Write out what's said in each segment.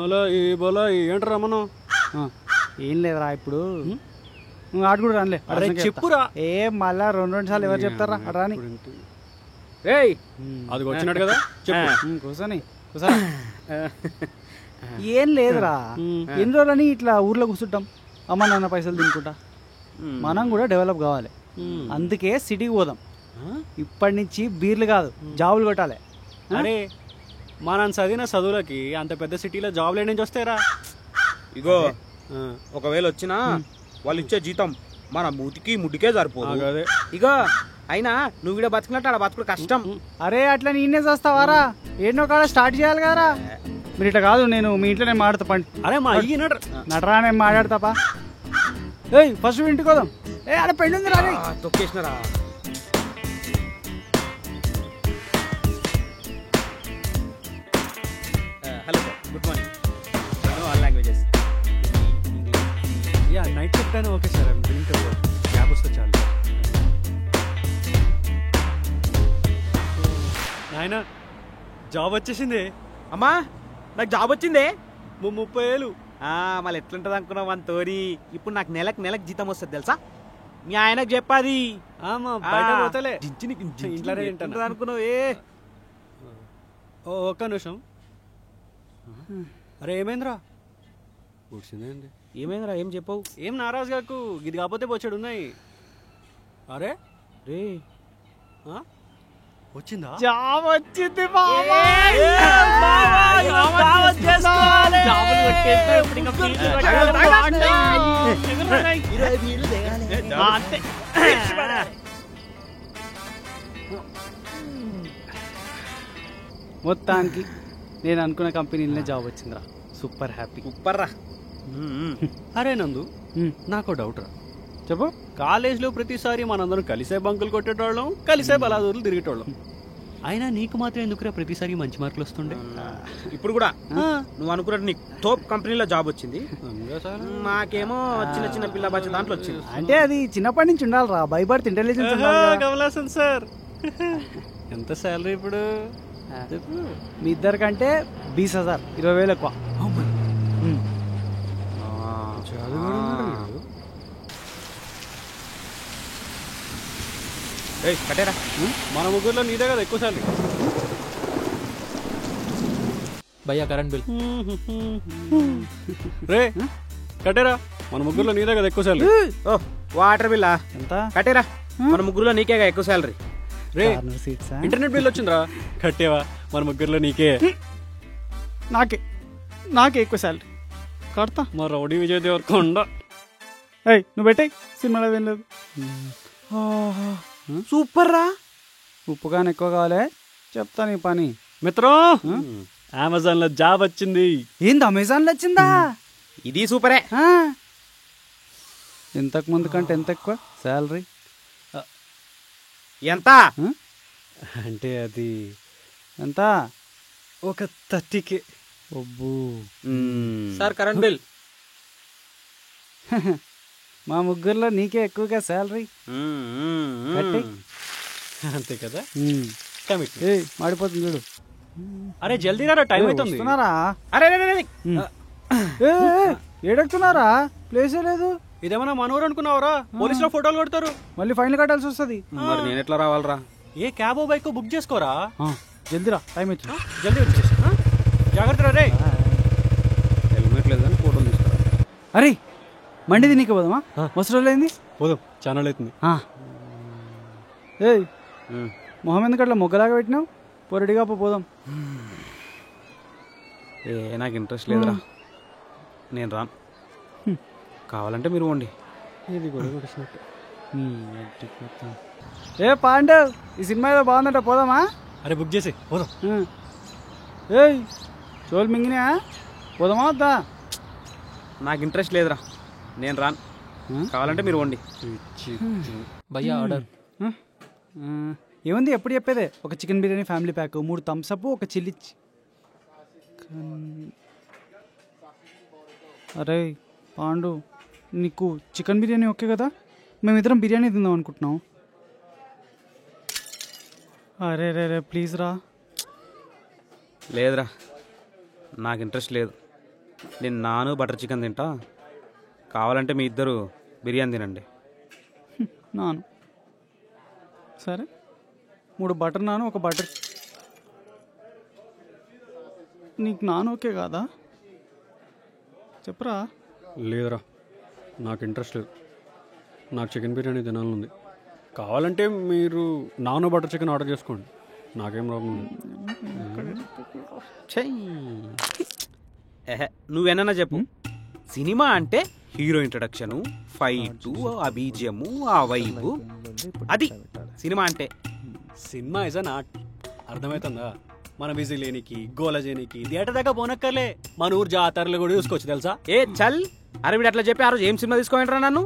అలా ఈ బోలా ఏంటరా మనం ఏం లేదురా ఇప్పుడు నువ్వు ఆడు కూడా రానిలే. అరే చెప్పురా. ఏ మళ్ళా రెండు సార్లు ఎవరు చెప్తారా అటు రాని. అది వచ్చినట్టు కదా చెప్పు. కూర్చొని ఏం లేదురా, ఎన్ని రోజులని ఇట్లా ఊర్లో కూర్చుంటాం అమ్మ నాన్న పైసలు తినుకుంటా. మనం కూడా డెవలప్ కావాలి, అందుకే సిటీకి పోదాం. ఇప్పటి నుంచి బీర్లు కాదు జాబులు కొట్టాలి. అరే మనం చదివిన చదువులకి అంత పెద్ద సిటీలో జాబ్లు ఏం నుంచి వస్తాయిరా? ఇగో ఒకవేళ వచ్చినా వాళ్ళు ఇచ్చే జీతం మన మూతికి ముడికే సరిపోదు. ఇగో అయినా నువ్వు కూడా బతుకున్నట్టు ఆడ బతుకుడు కష్టం. అరే అట్లా నేనే చేస్తావారా? ఏడనో కాడ స్టార్ట్ చేయాలి కదరా. మీరు ఇట్లా కాదు, నేను మీ ఇంట్లో నేను మాట్లాడతా పండి. అరే మా అయ్యి నటరా, నేను మాట్లాడతాపా. ఏయ్ ఫస్ట్ ఇంటికి పోదాం. ఏ అక్కడ పెళ్ళి ఉంది రా. తొక్కేసినారా? Hello sir, good morning. All languages. Yeah night చెప్తాను. ఓకే సార్, క్యాబ్ వస్తే చాలు. నాయన జాబ్ వచ్చేసింది. అమ్మా నాకు జాబ్ వచ్చిందే. 30,000. మళ్ళీ ఎట్లుంటుంది అనుకున్నావు మన తోరి. ఇప్పుడు నాకు నెలకు జీతం వస్తుంది తెలుసా? మీ ఆయనకు చెప్పాది. బయట పోతలే ఇంట్లో అనుకున్నావు. ఒక్క నిమిషం. అరే ఏమైందిరా? కూర్చుందేంటి? ఏమైందిరా? ఏం చెప్పవు? ఏం నారాజు కాకు, ఇది కాకపోతే బొచ్చాడు ఉన్నాయి. అరే రే వచ్చిందా? జాబ్ వచ్చింది. మొత్తానికి నేను అనుకున్న కంపెనీలోనే జాబ్ వచ్చిందిరా. Super happy. సూపర్ రా. అరే నందు, నాకు డౌట్ రా. చెప్పు. కాలేజ్లో ప్రతిసారి మనందరం కలిసే బంకులు కొట్టేటోళ్ళం, కలిసే బలాదూరులు తిరిగేటోళ్ళం. అయినా నీకు మాత్రం ఎందుకురా ప్రతిసారి మంచి మార్కులు వస్తుండే? ఇప్పుడు కూడా నువ్వు అనుకున్నట్టు నీకు టాప్ కంపెనీలో జాబ్ వచ్చింది, మాకేమో చిన్న చిన్న పిల్ల బచ్చ దాంట్లో వచ్చింది. అంటే అది చిన్నప్పటి నుంచి ఉండాలిరా, by birth intelligence. Kamal Haasan sir, ఎంత శాలరీ ఇప్పుడు? మీ ఇద్దరికంటే 20,000, 20,000 ఎక్కువ. కట్టేరా. మన ముగ్గురులో నీదే కదా ఎక్కువ శాలరీ. భయ్యా కరెంట్ బిల్. రే కట్టేరా, మన ముగ్గురులో నీదే కదా ఎక్కువ శాలరీ. వాటర్ బిల్లా ఎంత? కట్టేరా, మన ముగ్గురులో నీకేగా ఎక్కువ శాలరీ. రే ఇంటర్నెట్ బిల్ వచ్చిందిరా, కట్టేవా? మన ముగ్గురులో నీకే. నాకే ఎక్కువ శాలరీ కడతా. మా రౌడీ విజయ్ దేవరకొండ. నువ్వు పెట్టే సినిమాలో ఏం లేదు. సూపర్ రా. ఉప్పు కానీ ఎక్కువ కావాలి, చెప్తా నీ పని. మిత్రం, అమెజాన్ లో జాబ్ వచ్చింది. ఏంది అమెజాన్ లో వచ్చిందా? ఇది సూపరే. ఇంతకు ముందు కంటే ఎంత ఎక్కువ శాలరీ? ఎంత అంటే అది ఎంత? ఒక 30K. ఒబ్బు సార్ కరెంట్ బిల్. మా ముగ్గురులో నీకే ఎక్కువగా శాలరీ. అంతే కదా. మాడిపోతుంది చూడు. అరే జల్దీ రా, టైం అవుతుంది. ఏడెక్కుతున్నారా? ప్లేసే లేదు. ఇదేమన్నా మనూరు అనుకున్నావురా? పోలీసులో ఫోటోలు కొడతారు, మళ్ళీ ఫైన్ కట్టాల్సి వస్తుంది. మరి నేను ఎట్లా రావాలరా? ఏ క్యాబ్ బైక్ బుక్ చేసుకోరా. జల్దీరా, టైం వచ్చింది. జల్దీ వచ్చేసి జాగ్రత్త రే. హెల్మెట్ లేదని ఫోటోలు తీసుకోరా. అరే మండిది నీకు పోదామా? మస్తు రోజులైంది. పోదాం, ఛానల్ అవుతుంది. ఏయ్ మొహం ఎందుకు అట్లా మొగ్గలాగా పెట్టినావు? పొరడిగా పోదాం. నాకు ఇంట్రెస్ట్ లేదురా, నేను రాను. కావాలంటే మీరు పోండి. ఇది కూడా కొట్టినట్టు. ఏ పాండవ్, ఈ సినిమా ఏదో బాగుందంట, పోదామా? అరే బుక్ చేసి పోదాం. ఏయ్ చోలు మింగినా, పోదామా వద్దా? నాకు ఇంట్రెస్ట్ లేదురా, నేను రాను. కావాలంటే మీరు పోండి. భయ్యా ఆర్డర్. ఏముంది ఎప్పుడు చెప్పేదే? ఒక chicken biryani family pack, 3 Thums Up, ఒక చిల్లీ. అరే పాండు, నీకు చికెన్ బిర్యానీ ఓకే కదా? మేమిద్దరం బిర్యానీ తిందాం అనుకుంటున్నాం. అరే రే రే ప్లీజ్ రా. లేదురా, నాకు ఇంట్రెస్ట్ లేదు. నేను నాను బటర్ చికెన్ తింటా, కావాలంటే మీ ఇద్దరు బిర్యానీ తినండి. నాను సరే, 3 బటర్ నాను, 1 బటర్. నీకు నాన్ ఓకే కాదా? చెప్పరా. లేదురా, నాకు ఇంట్రెస్ట్ లేదు. నాకు చికెన్ బిర్యానీ తినాలనుంది. కావాలంటే మీరు నాన్ బటర్ చికెన్ ఆర్డర్ చేసుకోండి, నాకేం ప్రాబ్లం లేదు. నువ్వేనన్నా చెప్పు. సినిమా అంటే హీరో ఇంట్రడక్షను, ఫైటు, ఆ బీజియము, ఆ వైబు, అది సినిమా అంటే. సినిమా ఇస్ అన్ ఆర్ట్, అర్థమవుతుందా? మన బిజీ లేనికి, గోల చేయనికి థియేటర్ దాకా పోనక్కర్లే, మన ఊరు జాతరలు కూడా చూసుకోవచ్చు తెలుసా. ఏ చల్, అరే వీడు అట్లా చెప్పి ఆ రోజు ఏం సినిమా తీసుకోమంటారా? నన్ను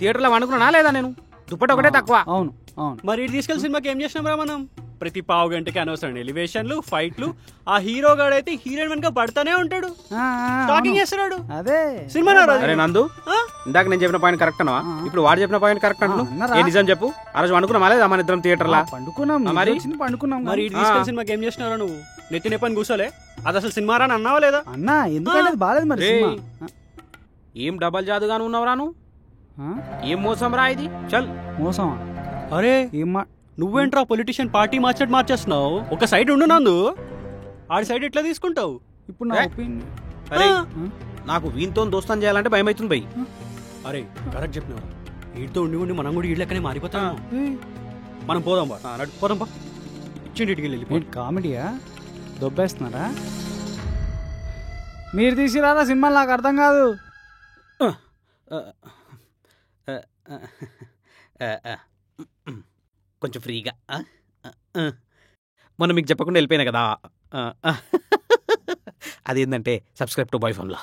థియేటర్లో వండుకున్నా లేదా? నేను దుప్పటి ఒకటే తక్కువ. అవును అవును. మరి ఇటు తీసుకెళ్ళి సినిమాకి ఏం చేసినాం రా మనం? ప్రతి పావు గంటకి అనవసరం ఎలివేషన్లు, ఫైట్లు. ఆ హీరో గాడైతే హీరోయిన్ వెనక పడతానే ఉంటాడు, టాకింగ్ చేస్తున్నాడు. అదే సినిమా. అరే నందు, ఇందాక నేను చెప్పిన పాయింట్ కరెక్ట్ అన్నవా? ఇప్పుడు వాడు చెప్పిన పాయింట్ కరెక్ట్ అంటున్నావు. ఏ నిజం చెప్పు, ఆ రోజు వండుకున్నామా లేదా మన ఇద్దరం థియేటర్లా? పండుకున్నాం. మరి పండుకున్నాం. మరి ఇటు తీసుకెళ్ళి సినిమాకి ఏం చేసినారా నువ్వు? నెత్తిన పని కూర్చోలే, అది అసలు సినిమా రా అని అన్నావా లేదా? అన్నా ఎందుకంటే అది బాలేదు మరి సినిమా. ఏం డబల్ జాదుగాను ఉన్నావురా నువ్వు? ఏం మోసం రా ఇది? చల్. మోసమా? అరే ఏం నువ్వేంట్రా పొలిటీషియన్ పార్టీ మార్చేస్తున్నావు? ఒక సైడ్ ఉండు నందు, ఆడి సైడ్ ఎట్లా తీసుకుంటావు? ఇప్పుడు నా ఒపీనియన్. అరే నాకు వీంతో దోస్తాన్ చేయాలంటే భయం అవుతుంది భయ్. అరే కరెక్ట్ చెప్పినావు, వీటితో ఉండి ఉండి మనం కూడా వీళ్ళకనే మారిపోతాం. మనం పోదాం బా, పోదాం బా. ఇచ్చిండి ఇటుకి వెళ్ళి. కామెడీయా? దొబ్బేస్తున్నారా? మీరు తీసిరారా సినిమా? నాకు అర్థం కాదు. కొంచెం ఫ్రీగా మొన్న మీకు చెప్పకుండా వెళ్ళిపోయినా కదా. అదేంటంటే సబ్స్క్రైబ్ టు బాయ్ ఫోన్లో.